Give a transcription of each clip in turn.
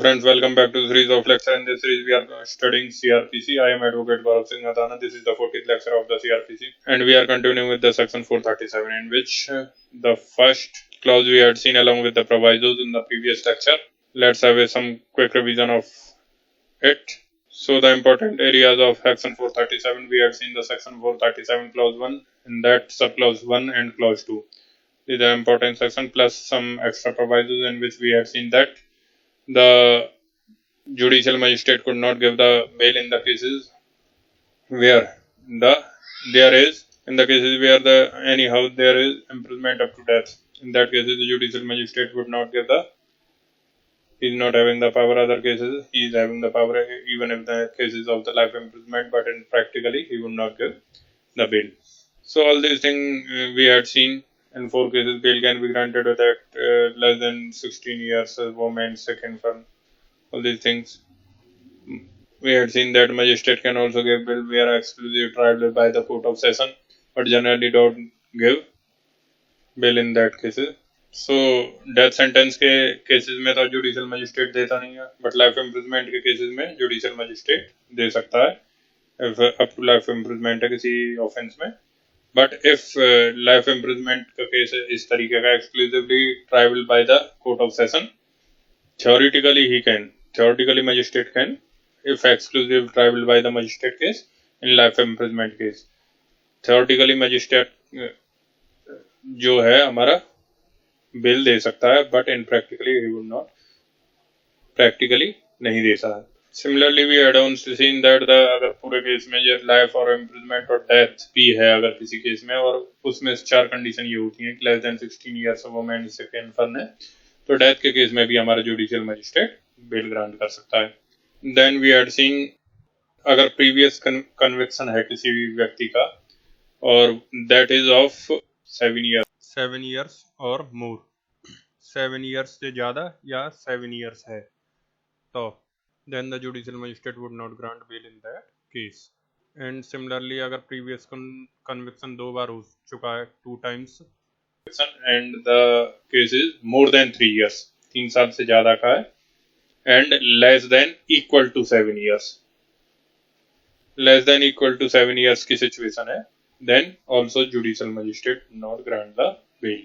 Friends, welcome back to the series of lecture. In this series, we are studying CRPC. I am Advocate Gaurav Singh Adana. This is the 40th lecture of the CRPC, and we are continuing with the section 437, in which the first clause we had seen along with the provisos in the previous lecture. Let's have some quick revision of it. So, the important areas of section 437, we had seen the section 437 clause 1, and that subclause 1 and clause 2. These are important section plus some extra provisos in which we had seen that the judicial magistrate could not give the bail in the cases where there is imprisonment up to death. In that cases, the judicial magistrate would not give the. He is not having the power. Other cases, he is having the power even if the cases of the life imprisonment, but in practically he would not give the bail. So all these things we had seen. In 4 cases, bail can be granted without less than 16 years. Woman, sick, infirm. All these things. We had seen that magistrate can also give bail where exclusive trial by the court of session, but generally don't give bail in that cases. So death sentence के cases में तो judicial magistrate देता नहीं है, but life imprisonment के cases में judicial magistrate दे सकता है, if up to life imprisonment है किसी offense में. But if life imprisonment का case इस तरीके का exclusively trial by the court of session, theoretically magistrate can, if exclusive trial by the magistrate case in life imprisonment case, theoretically magistrate जो है हमारा बिल दे सकता है, but in practically he would not, practically नहीं देता है. Similarly, we had also seen that अगर पूरे केस में जो लाइफ और इम्प्रिजमेंट और डेथ भी है अगर किसी केस में, और उसमें 4 कंडीशन ये होती हैं कि less than 16 years of women sick inform है, तो डेथ के केस में भी हमारा जुडिशियल मजिस्ट्रेट बेल ग्रांट कर सकता है. देन वी हैड सीन अगर प्रीवियस कन्विक्शन है किसी भी व्यक्ति का और दैट इज ऑफ 7 ईयर्स और मोर, 7 ईयर्स से ज़्यादा या 7 ईयर्स है, तो then the judicial magistrate would not grant bail in that case. And similarly अगर previous conviction 2 बार हो चुका है, 2 times, and the case is more than 3 years, 3 साल से ज़्यादा का है, and less than equal to 7 years, less than equal to 7 years की situation है, then also judicial magistrate not grant the bail.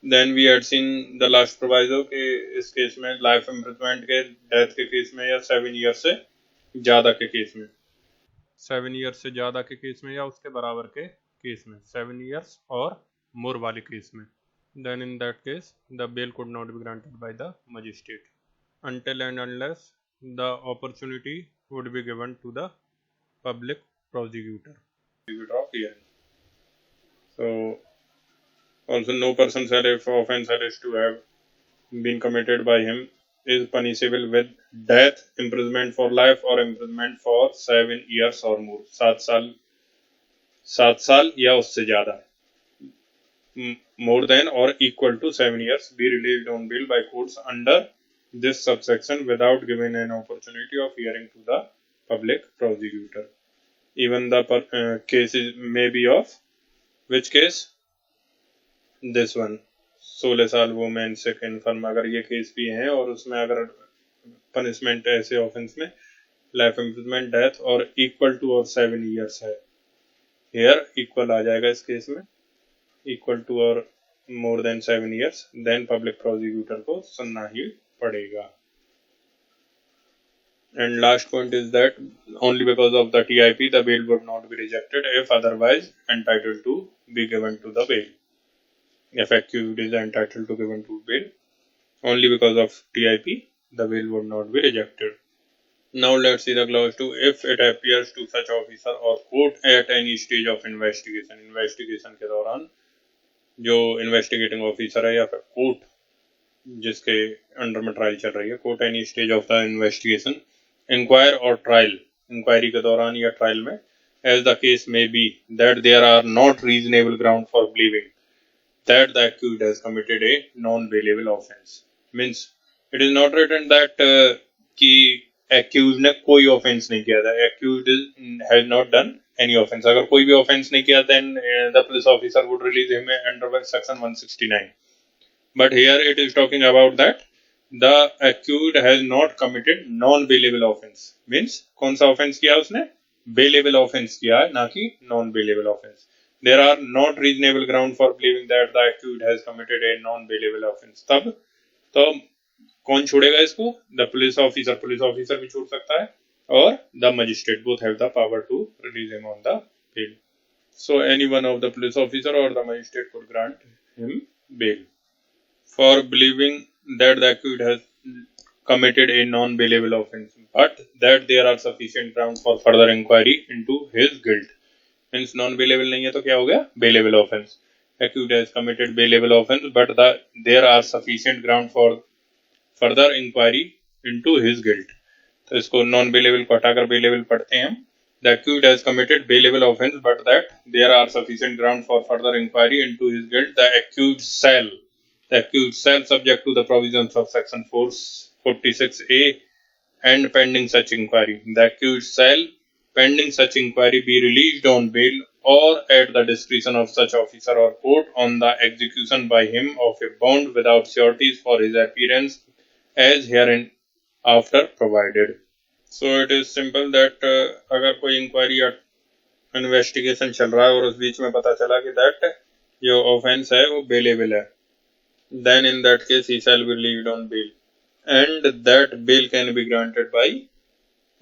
Then we had seen the last proviso कि इस case में लाइफ इम्प्रिजमेंट के डेथ के case में या 7 year से ज़्यादा के केस में, 7 ईयर से ज़्यादा के केस में या उसके बराबर के केस में, 7 ईयर्स और मोर वाले केस में, then in that case the bail could not be granted by the magistrate until and unless the opportunity would be given to the public prosecutor of hearing. So also, no person shall, if offence alleged to have been committed by him, is punishable with death, imprisonment for life, or imprisonment for 7 years or more. 7 साल या उससे ज़्यादा. More than or equal to 7 years, be released on bail by courts under this subsection without giving an opportunity of hearing to the public prosecutor. Even the case may be of which case? This one, 16 साल women सिक inform, अगर ये case भी हैं और उसमें अगर punishment ऐसे offence में लाइफ इम्प्रिजमेंट, डेथ और इक्वल टू और 7 ईयर्स है, हेयर इक्वल आ जाएगा इस केस में, इक्वल टू और more than 7 years, then public prosecutor को सुनना ही पड़ेगा. And last point is that only because of the TIP the bail would not be rejected if otherwise entitled to be given to the bail. If accused is entitled to given to bail, only because of TIP the bail would not be rejected. Now let's see the clause 2. If it appears to such officer or court at any stage of investigation, investigation के दौरान जो investigating officer है या फिर court जिसके under में trial चल रही है, court any stage of the investigation, inquire or trial, inquiry के दौरान या trial में, as the case may be that there are not reasonable ground for believing that the accused has committed a non-bailable offense. Means it is not written that कि accused ने कोई offense नहीं किया था, accused has not done any offense. अगर कोई भी offense नहीं किया, then the police officer would release him under section 169. But here it is talking about that the accused has not committed non bailable offence, means कौन सा offence किया उसने? Bailable offence किया है, ना कि non bailable offence. There are not reasonable ground for believing that the accused has committed a non bailable offence. तब तो कौन छोड़ेगा इसको? The police officer. Police officer भी छोड़ सकता है और the magistrate, both have the power to release him on the bail. So any one of the police officer or the magistrate could grant him bail for believing that the accused has committed a non-bailable offence, but that there are sufficient grounds for further inquiry into his guilt. Means non-bailable नहीं है तो क्या हो गया? Bailable offence. Accused has committed bailable offence, but there are sufficient grounds for further inquiry into his guilt. तो इसको non-bailable को हटाकर bailable पढ़ते हैं हम. The accused has committed bailable offence, but that there are sufficient grounds for further inquiry into his guilt. The accused shall, subject to the provisions of Section 446A, and pending such inquiry, the accused shall, pending such inquiry, be released on bail or at the discretion of such officer or court on the execution by him of a bond without sureties for his appearance, as hereinafter provided. So it is simple that अगर कोई inquiry या investigation चल रहा है और उस बीच में पता चला कि दैट जो ऑफेंस है वो बेलेबल है, then in that case he shall be relieved on bail, and that bail can be granted by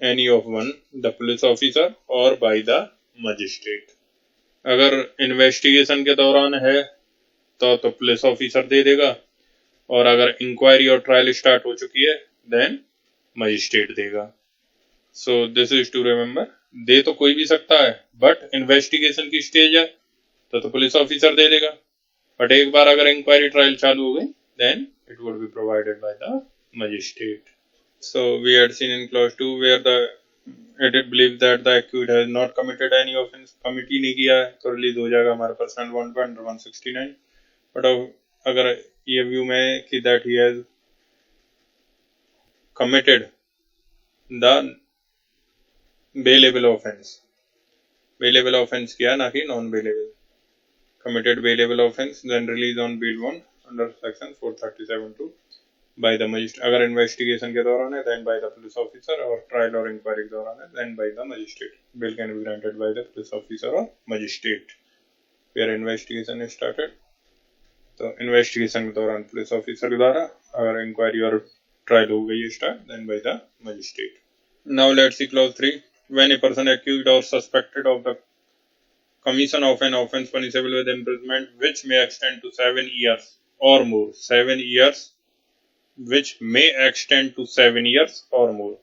any of one, the police officer or by the magistrate. अगर इन्वेस्टिगेशन के दौरान है तो police officer दे देगा, और अगर inquiry और trial start हो चुकी है देन मजिस्ट्रेट देगा. So this is to remember, दे तो कोई भी सकता है, बट इन्वेस्टिगेशन की स्टेज है तो पुलिस ऑफिसर दे देगा, बट एक बार अगर इंक्वायरी ट्रायल चालू हो गई then it would be provided by the magistrate. So we had seen in clause 2 where it believes that the accused has not committed any offense. Committee नहीं किया है तो रिलीज हो जाएगा हमारा पर्सनल बॉन्ड पर अंडर 169. बट अगर ये व्यू में कि that he has committed the bailable offence किया, ना कि non bailable. committed bailable offense, then release on bail bond under section 437(2) by the magistrate. अगर investigation के दौरान है then by the police officer, और trial और inquiry के दौरान है then by the magistrate. Bail can be granted by the police officer or magistrate. Where investigation is started, तो investigation के दौरान police officer के द्वारा, अगर inquiry और trial हो गई start then by the magistrate. Now let's see clause 3. When a person accused or suspected of the commission of an offence punishable with imprisonment which may extend to 7 years or more, 7 years, which may extend to 7 years or more,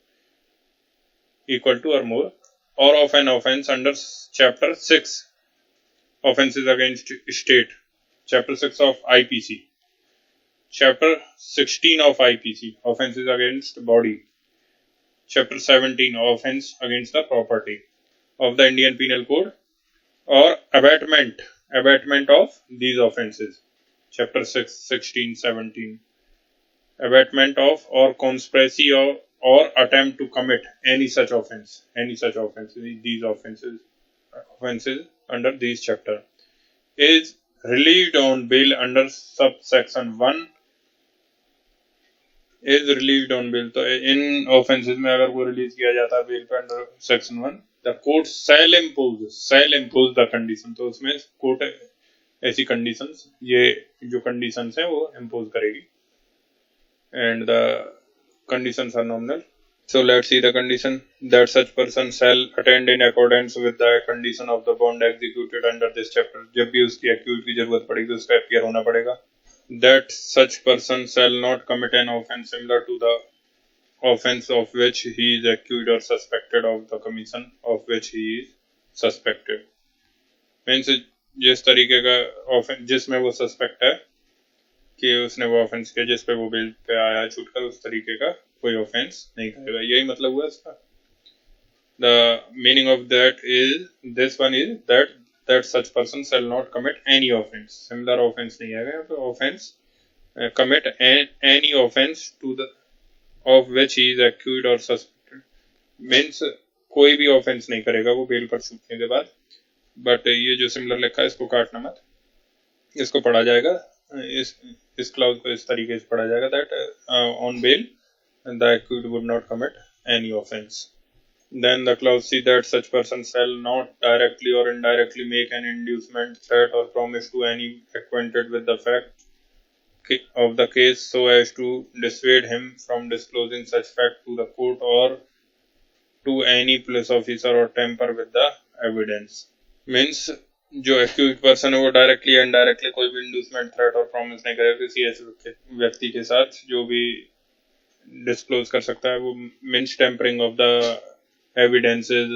equal to or more, or of an offence under chapter 6, offences against state, chapter 6 of IPC, chapter 16 of IPC, offences against body, chapter 17, offence against the property of the Indian Penal Code, or abatement of these offences, chapter 6, 16, 17, abatement of or conspiracy or attempt to commit any such offense, these offences under these chapter, is relieved on bail under subsection 1, is relieved on bail. तो इन offences में अगर वो release किया जाता है bell पे under section 1, the court shall impose the condition. तो उसमें कोर्ट ऐसी conditions, ये जो conditions हैं वो impose करेगी, and the conditions are nominal. So let's see the condition. That such person shall attend in accordance with the condition of the bond executed under this chapter. जब भी उसकी accused की जरूरत पड़ेगी तो उसका appear होना पड़ेगा. That such person shall not commit an offence similar to the offence of which he is accused or suspected of the commission of which he is suspected. Means जिस तरीके का offence जिसमें वो suspect है कि उसने वो offence किया, जिस पे वो बेल पे आया छूटकर, उस तरीके का कोई offence नहीं करेगा. यही मतलब हुआ इसका. The meaning of that is, this one is that such person shall not commit any offence. Similar offence नहीं आएगा, तो offence commit any offence to the of which he is accused or suspected. Means कोई भी offence नहीं करेगा वो bell पर छूटने के बाद. बट ये जो सिमिलर लिखा है इसको काटना मत, इसको पढ़ा जाएगा इस क्लाउज को इस तरीके से पढ़ा जाएगा that on bail the accused would not commit any offense. Then the clause C that such person shall not directly or indirectly make an inducement, threat, or promise to any acquainted with the fact of the case so as to dissuade him from disclosing such fact to the court or to any police officer or tamper with the evidence. Means जो accused person है वो directly या indirectly कोई भी inducement threat और promise नहीं करेगा किसी ऐसे व्यक्ति के साथ जो भी डिस्क्लोज कर सकता है वो means tampering of the evidences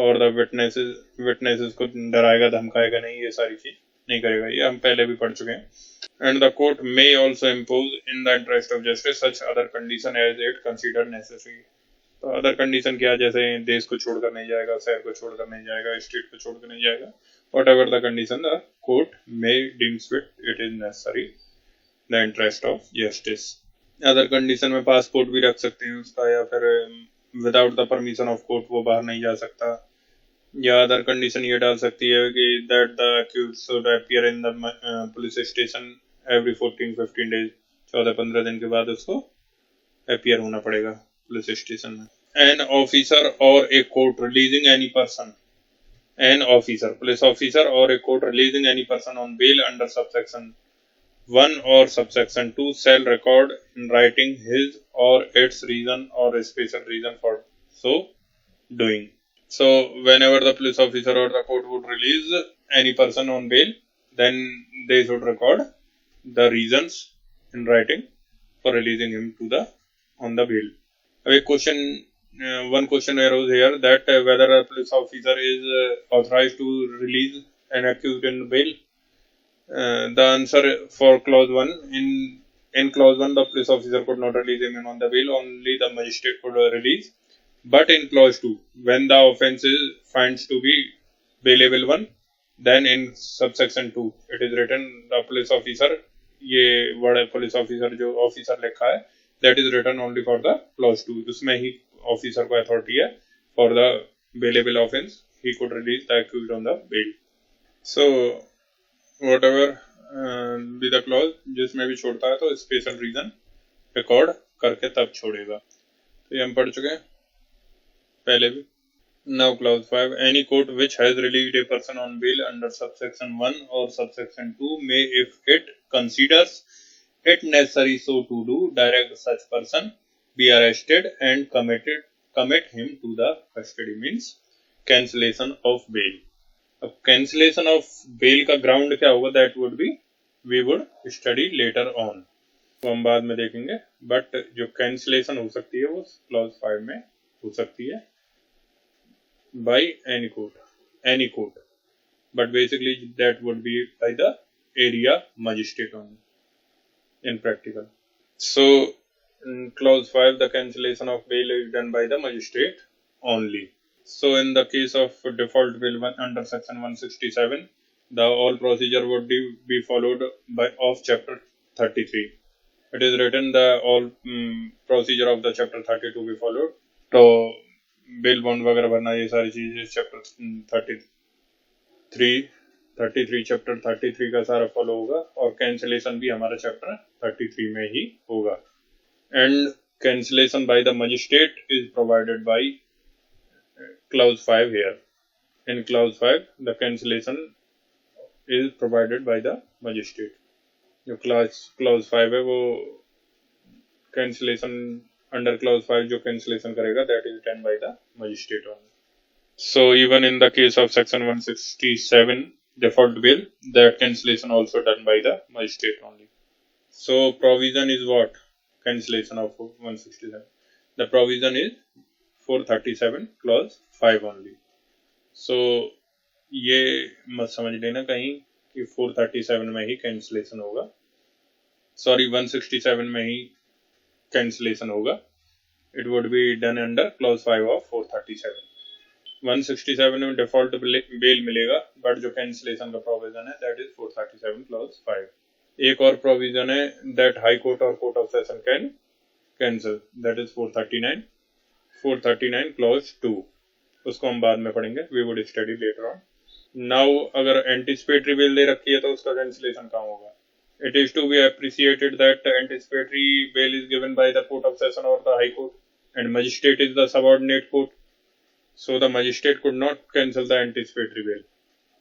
और द विटनेसेस को डराएगा धमकाएगा नहीं, ये सारी चीज नहीं करेगा, ये हम पहले भी पढ़ चुके हैं। And the court may also impose in the interest of justice such other condition as it consider necessary. तो अदर कंडीशन क्या, जैसे देश को छोड़कर नहीं जाएगा, शहर को छोड़कर नहीं जाएगा, स्टेट को छोड़कर नहीं जाएगा, what ever the condition the court may deems it is necessary the interest of justice. Other condition में पासपोर्ट भी रख सकते हैं उसका, या फिर without the permission of court वो बाहर नहीं जा सकता, या अदर कंडीशन ये डाल सकती है कि that the accused should appear in the police station every 14-15 days, 14-15 दिन के बाद उसको अपीयर होना पड़ेगा पुलिस स्टेशन में। An officer or a court releasing any person, an officer police officer or a court releasing any person on bail under subsection 1 or subsection 2 shall record in writing his or its reason or a special reason for so doing. So whenever the police officer or the court would release any person on bail, then they should record the reasons in writing for releasing him to the on the bail. A question, one question arose here that whether a police officer is authorized to release an accused in bail. The answer for clause 1, in clause 1 the police officer could not release him on the bail, only the magistrate could release. But in clause 2, when the offence is finds to be bailable 1, then in subsection 2 it is written the police officer, ये word police officer जो officer लिखा है, that is written only for the clause 2, उसमें ही officer को authority है for the bailable offence, he could release the accused on the bail. So whatever be the clause, जिसमें भी छोड़ता है तो स्पेशल रीजन रिकॉर्ड करके तब छोड़ेगा। तो ये हम पढ़ चुके हैं पहले भी। Now clause 5, any court which has relieved a person on bail under subsection 1 और subsection 2 may if it considers it necessary so to do direct such person be arrested and commit him to the custody, means cancellation of bail. अब cancellation of bail का ground क्या होगा, that would be we would study later on, तो हम बाद में देखेंगे। But जो कैंसिलेशन हो सकती है वो क्लॉज 5 में हो सकती है by any court, but basically that would B by the area magistrate only in practical. So in clause 5 the cancellation of bail is done by the magistrate only. So in the case of default bail under section 167, the all procedure would be followed by of chapter 33. It is written the all procedure of the chapter 32 be followed. तो bail bond वगैरह भरना ये सारी चीजें chapter 33 chapter 33 का सारा follow होगा, और कैंसिलेशन भी हमारा chapter 33 में ही होगा। And cancellation by the magistrate is provided by clause 5 here. In clause 5, the cancellation is provided by the magistrate. जो clause 5 है वो cancellation under clause 5 जो cancellation करेगा that is done by the magistrate only. So even in the case of section 167 default bail, that cancellation also done by the magistrate only. So provision is what? Cancellation of 167. The provision is 437 clause 5 only. So ये मत समझ लेना कहीं कि 437 में ही cancellation होगा, sorry 167 में ही cancellation होगा। It would be done under clause 5 of 437. 167 में डिफॉल्ट बेल मिलेगा, बट जो कैंसिलेशन का प्रोविजन है दैट इज 437 clause 5. एक और प्रोविजन है दैट हाई कोर्ट और court of session can cancel, that is 439 clause 2, उसको हम बाद में पढ़ेंगे, we would study later on. Now अगर एंटिसिपेटरी बेल दे रखी है तो उसका कैंसिलेशन कहाँ होगा? It is to be appreciated that anticipatory bail is given by the Court of Session or the High Court, and magistrate is the subordinate court. So the magistrate could not cancel the anticipatory bail.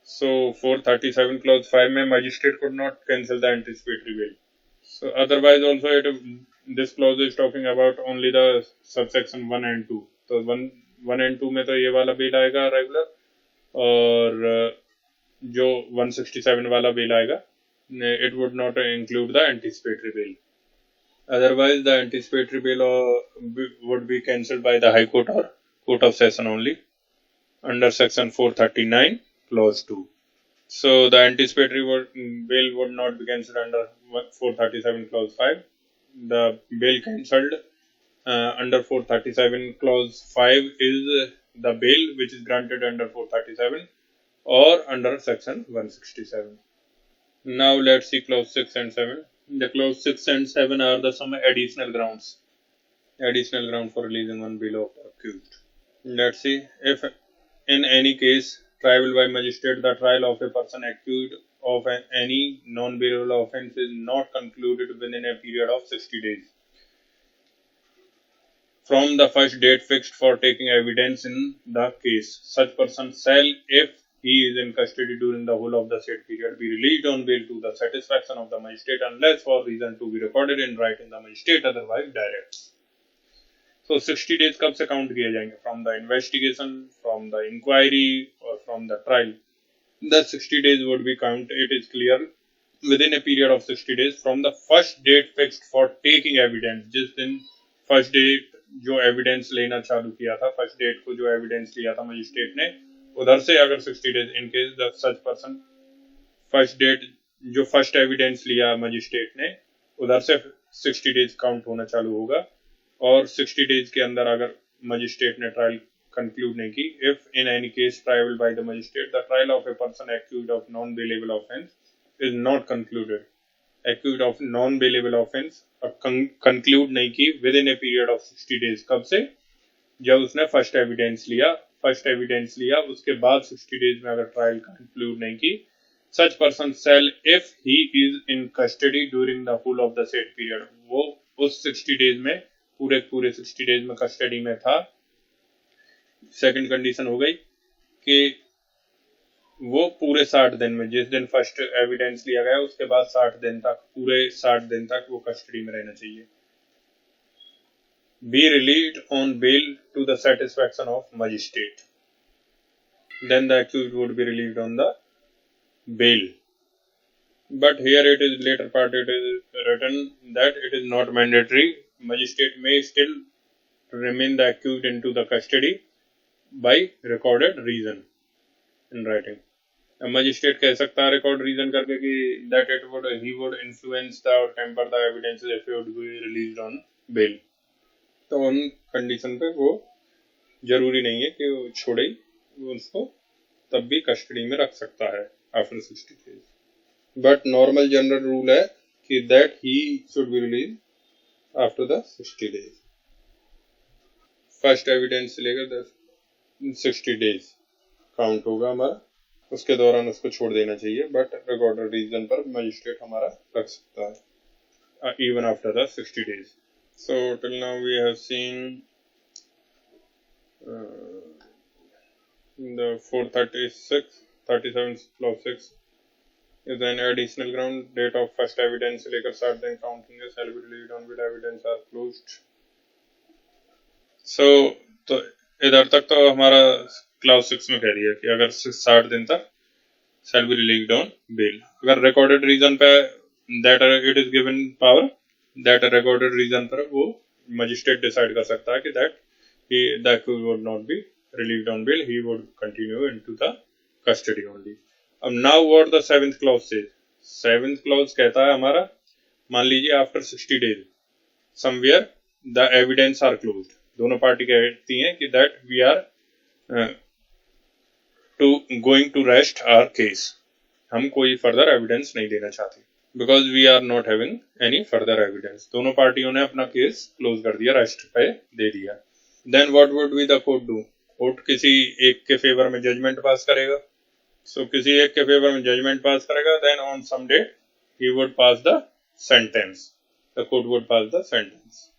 So 437 clause 5 में magistrate could not cancel the anticipatory bail. So otherwise also this clause is talking about only the subsection 1 and 2. तो 1 and 2 में तो ये वाला bail आएगा regular, और जो 167 वाला bail आएगा, it would not include the anticipatory bail. Otherwise, the anticipatory bail would be cancelled by the High Court or Court of Session only under Section 439, Clause 2. So, the anticipatory bail would not be cancelled under 437, Clause 5. The bail cancelled under 437, Clause 5 is the bail which is granted under 437 or under Section 167. Now let's see clause 6 and 7. The clause 6 and 7 are the some additional grounds for releasing one bail of accused. Let's see. If in any case trial by magistrate the trial of a person accused of any non-bailable offence is not concluded within a period of 60 days from the first date fixed for taking evidence in the case, such person shall, if he is in custody during the whole of the said period, be released on bail to the satisfaction of the magistrate unless for reason to be recorded in writing the magistrate otherwise directs. So 60 days कब से count किए जाएंगे? From the investigation, from the inquiry or from the trial. The 60 days would be counted, it is clear, within a period of 60 days from the first date fixed for taking evidence. जिस दिन first date जो evidence लेना चालू किया था, first date को जो evidence लिया था मजिस्ट्रेट ने, उधर से अगर 60 days in case the such person first date जो फर्स्ट एविडेंस लिया मजिस्ट्रेट ने उधर से 60 डेज काउंट होना चालू होगा, और 60 डेज के अंदर अगर मजिस्ट्रेट ने ट्रायल कंक्लूड नहीं की, if in any case trial by the magistrate the trial of a person accused of non bailable offence is not concluded, accused of non bailable offence conclude नहीं की with in a period of 60 days. कब से? जब उसने first evidence लिया उसके बाद 60 days में अगर ट्रायल कंक्लूड नहीं की, such person shall if he is in custody during the whole of the said period, वो उस 60 डेज में पूरे 60 डेज में कस्टडी में था. सेकंड कंडीशन हो गई कि वो पूरे 60 दिन में, जिस दिन फर्स्ट एविडेंस लिया गया उसके बाद 60 दिन तक, पूरे 60 दिन तक वो कस्टडी में रहना चाहिए. Be released on bail to the satisfaction of magistrate. Then the accused would be released on the bail. But here it is later part it is written that it is not mandatory. Magistrate may still remain the accused into the custody by recorded reason in writing. Magistrate कह सकता है record reason करके कि that he would influence the or temper the evidence if he would be released on bail. तो उन condition पे वो जरूरी नहीं है कि वो छोड़े, उसको तब भी कस्टडी में रख सकता है after 60 days. But normal general rule है कि that he should be release after the 60 days. First evidence से लेकर 60 डेज काउंट होगा हमारा, उसके दौरान उसको छोड़ देना चाहिए, बट रिकॉर्डेड रीजन पर मजिस्ट्रेट हमारा रख सकता है even after the 60 days. So till now we have seen the 437 clause 6 is an additional ground. Date of first evidence से लेकर 60 दिन counting है, shall be released on bail evidence are closed. So तो इधर तक तो हमारा क्लाउज 6 में कह रही है कि अगर 60 दिन तक shall be released on bail. अगर recorded reason पे that it is given power, that recorded reason पर वो magistrate decide कर सकता है कि that the accused would not be released on bail, he would continue into the custody only. अब now what the 7th clause says. 7th clause कहता है हमारा, मान लीजिए after 60 days somewhere the evidence are closed. दोनों party कहती हैं कि that we are going to rest our case. हम कोई further evidence नहीं देना चाहते because we are not having any further evidence. दोनों पार्टियों ने अपना केस क्लोज कर दिया, रेस्ट पे दे दिया. Then what would be the court do? Court किसी एक के फेवर में जजमेंट पास करेगा सो किसी एक के फेवर में जजमेंट पास करेगा, then on some date he would pass the sentence, the court would pass the sentence.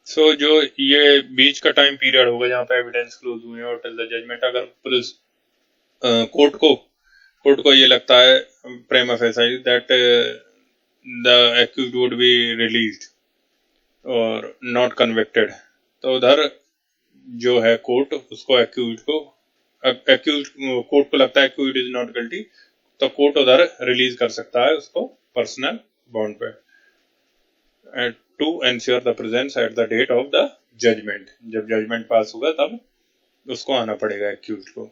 So जो ये बीच का टाइम पीरियड होगा जहाँ पे एविडेंस क्लोज हुए और टिल द जजमेंट, अगर पुलिस कोर्ट को ये लगता है prima facie that the accused would be released or not convicted, तो उधर जो है कोर्ट उसको एक्यूज्ड कोर्ट को लगता है एक्यूज्ड इज नॉट गिल्टी, तो कोर्ट उधर रिलीज कर सकता है उसको पर्सनल बॉन्ड पे to ensure the presence at the date of the judgment. जब जजमेंट पास होगा तब उसको आना पड़ेगा एक्यूज्ड को।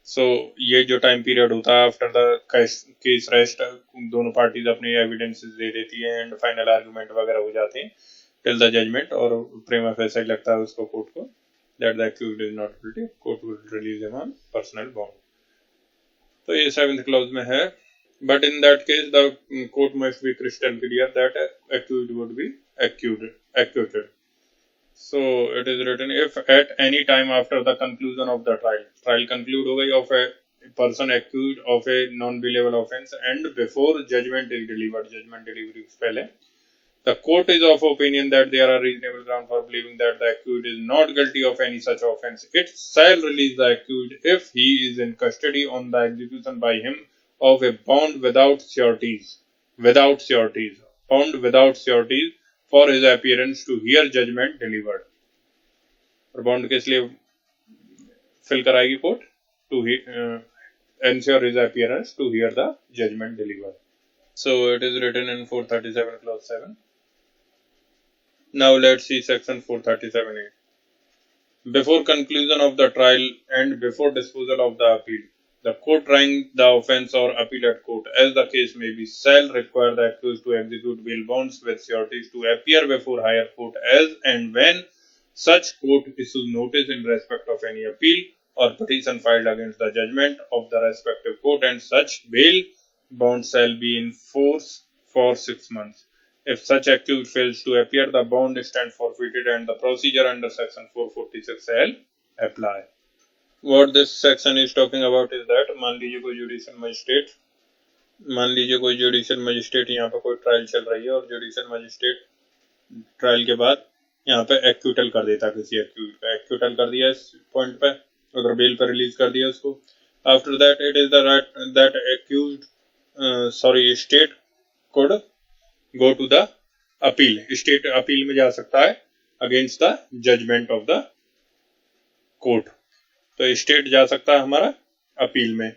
सो ये जो टाइम पीरियड होता है आफ्टर द केस रेस्ट, दोनों पार्टीज अपनी एविडेंसेस दे देती है एंड फाइनल आर्गुमेंट वगैरह हो जाते हैं टिल द जजमेंट, और प्रेमा फेसाई लगता है उसको कोर्ट को that the accused is not guilty, court will release him on personal bond। तो ये 7th clause में है, but in that case the court must be crystal clear that accused would be acquitted। So it is written, if at any time after the conclusion of the trial conclude हो गई of a person accused of a non-believable offense and before judgment is delivered, judgment delivery से पहले, the court is of opinion that there are reasonable grounds for believing that the accused is not guilty of any such offense, it shall release the accused if he is in custody on the execution by him of a bond without sureties, bond without sureties for his appearance to hear judgment delivered। और bond किस लिए fill कराएगी court? To ensure his appearance to hear the judgment delivered। So it is written in 437 clause 7। Now let's see section 437A। Before conclusion of the trial and before disposal of the appeal, the court trying the offence or appeal at court, as the case may be, shall require the accused to execute bail bonds with sureties to appear before higher court as and when such court issues notice in respect of any appeal or petition filed against the judgment of the respective court, and such bail bond shall be in force for 6 months। If such accused fails to appear, the bond stands forfeited and the procedure under section 446 shall apply। What this section is talking about is that मान लीजिए कोई judicial magistrate यहाँ पे कोई trial चल रही है और जुडिशियल मजिस्ट्रेट ट्रायल के बाद यहाँ पे एक्यूटल कर देता किसी एक्यूज का, एक्यूटल कर दिया इस पॉइंट पे, उधर बेल पर रिलीज कर दिया उसको। After that it is the right that accused state could go to the appeal, state appeal में जा सकता है against the judgment of the court, तो स्टेट जा सकता है हमारा अपील में।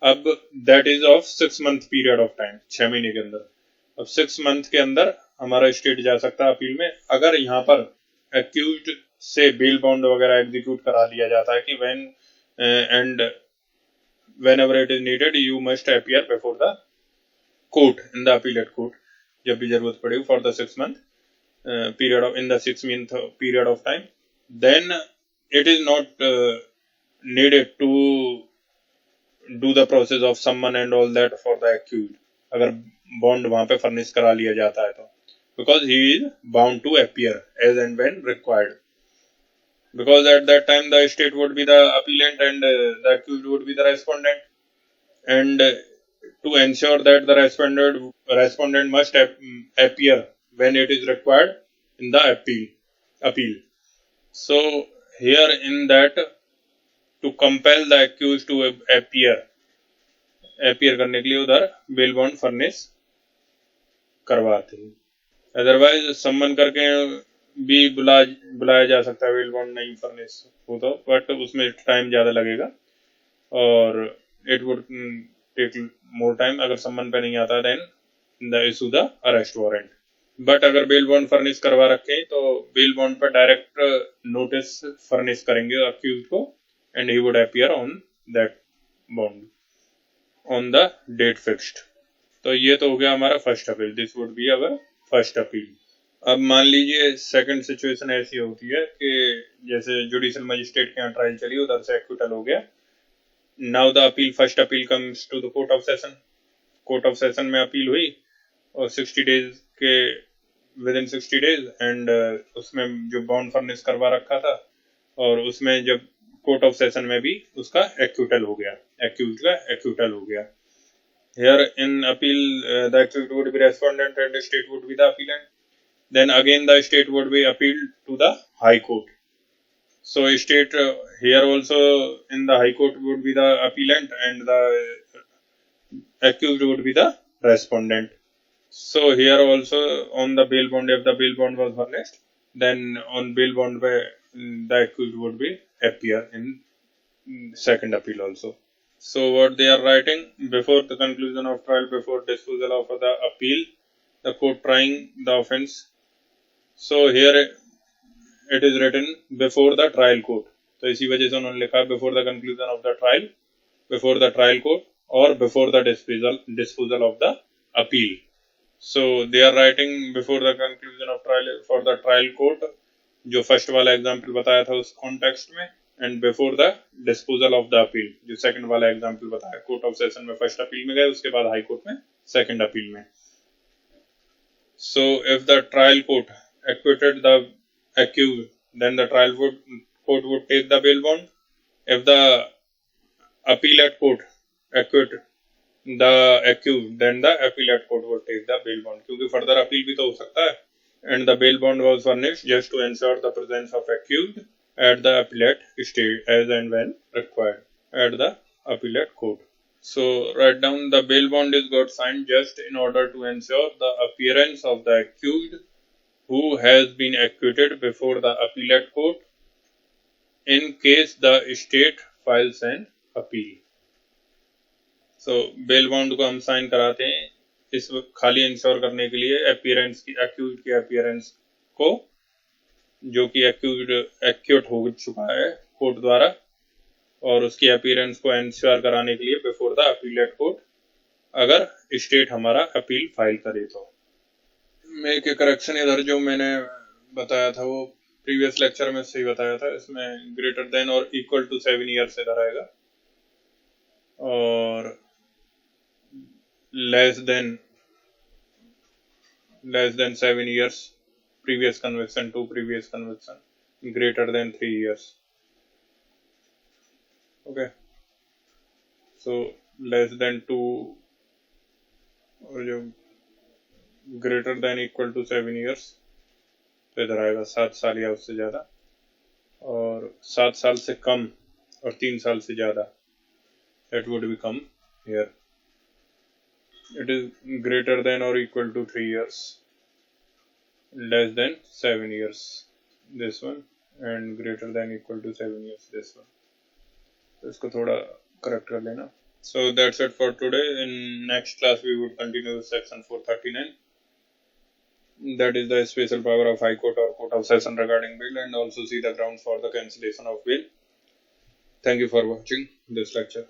अब that is of 6 month period of time, 6 महीने के अंदर। अब 6 month के अंदर हमारा स्टेट जा सकता है अपील में अगर यहाँ पर एक्यूज्ड से बेल बॉन्ड वगैरह एग्जीक्यूट करा लिया जाता है कि when and whenever it is needed you must appear before the court in the appellate court, जब भी जरूरत पड़े for the 6 month period of in the 6 month period of time, then it is not needed to do the process of summon and all that for the accused, अगर bond वहां पे furnish करा लिया जाता है तो, because he is bound to appear as and when required, because at that time the state would be the appellant and the accused would be the respondent, and to ensure that the respondent must appear when it is required in the appeal। So here in that, to compel the accused to appear करने के लिए उधर bell bond furnish करवाते हैं, otherwise सम्मन करके भी बुलाया जा सकता है, बेल बॉन्ड नहीं फर्निश हो तो, बट उसमें टाइम ज़्यादा लगेगा और it would take more time. अगर सम्मन पे नहीं आता then the issue the arrest warrant, but अगर बेल बॉन्ड फर्निश करवा रखे तो बेल बॉन्ड पर डायरेक्ट नोटिस फर्निश करेंगे अक्यूज को and he would appear on that bond on the date fixed। तो ये तो हो गया हमारा first appeal, this would be our first appeal. अब मान लीजिए सेकंड सिचुएशन ऐसी होती है कि जैसे जुडिशियल मजिस्ट्रेट के यहाँ ट्रायल चली, उधर से एक्विटल हो गया, now the appeal first appeal comes to the court of session, court of session में अपील हुई और 60 days के विद इन 60 days एंड उसमें जो बॉन्ड फर्निश करवा रखा था और उसमें जब कोर्ट ऑफ सेशन में भी उसका एक्यूटल हो गया, एक्यूज का एक्यूटल हो गया। Here in appeal, the accused would be respondent and the state would be the appellant. Then again the state would be appealed to the High Court. So state here also in the High Court would be the appellant and the accused would be the respondent. So here also on the bail bond, if the bail bond was furnished, then on bail bond the accused would be appear in second appeal also. So what they are writing, before the conclusion of trial, before disposal of the appeal, the court trying the offence. So here it is written before the trial court. तो इसी वजह से उन्होंने लिखा before the conclusion of the trial, before the trial court or before the disposal of the appeal. So they are writing before the conclusion of trial for the trial court, जो first वाला example बताया था उस context में, and before the disposal of the appeal, जो second वाला example बताया, court of session में फर्स्ट अपील में गए, उसके बाद हाई कोर्ट में सेकंड अपील में. So if the trial court acquitted the accused, then the trial court would take the bail bond. If the appellate court acquit the accused, then the appellate court would take the bail bond, क्योंकि further appeal भी तो हो सकता है. And the bail bond was furnished just to ensure the presence of accused at the appellate stage as and when required at the appellate court. So write down the bail bond is got signed just in order to ensure the appearance of the accused who has been acquitted before the appellate court in case the state files an appeal. So bail bond को हम sign कराते हैं इस खाली ensure करने के लिए appearance की, एक्यूज के अपीयरेंस को, जो कि एक्यूज एक्यूट हो चुका है कोर्ट द्वारा, और उसकी अपीयरेंस को इंश्योर कराने के लिए बिफोर द अपीलेट कोर्ट, अगर स्टेट हमारा अपील फाइल करे तो. मैं एक करेक्शन इधर जो मैंने बताया था वो प्रीवियस लेक्चर में सही बताया था, इसमें ग्रेटर देन और इक्वल टू 7 ईयर्स इधर आएगा और less than 7 years previous conviction to previous conviction, greater than 3 years. Okay, so less than 2 और जो greater than equal to 7 years तो इधर आएगा 7 साल या उससे ज़्यादा, और 7 साल से कम और 3 साल से ज़्यादा, that would become here. It is greater than or equal to 3 years, less than 7 years this one, and greater than equal to 7 years this one. तो इसको थोड़ा correct कर लेना. So that's it for today. In next class we would continue with section 439. That is the special power of High Court or Court of Session regarding bail, and also see the grounds for the cancellation of bail. Thank you for watching this lecture.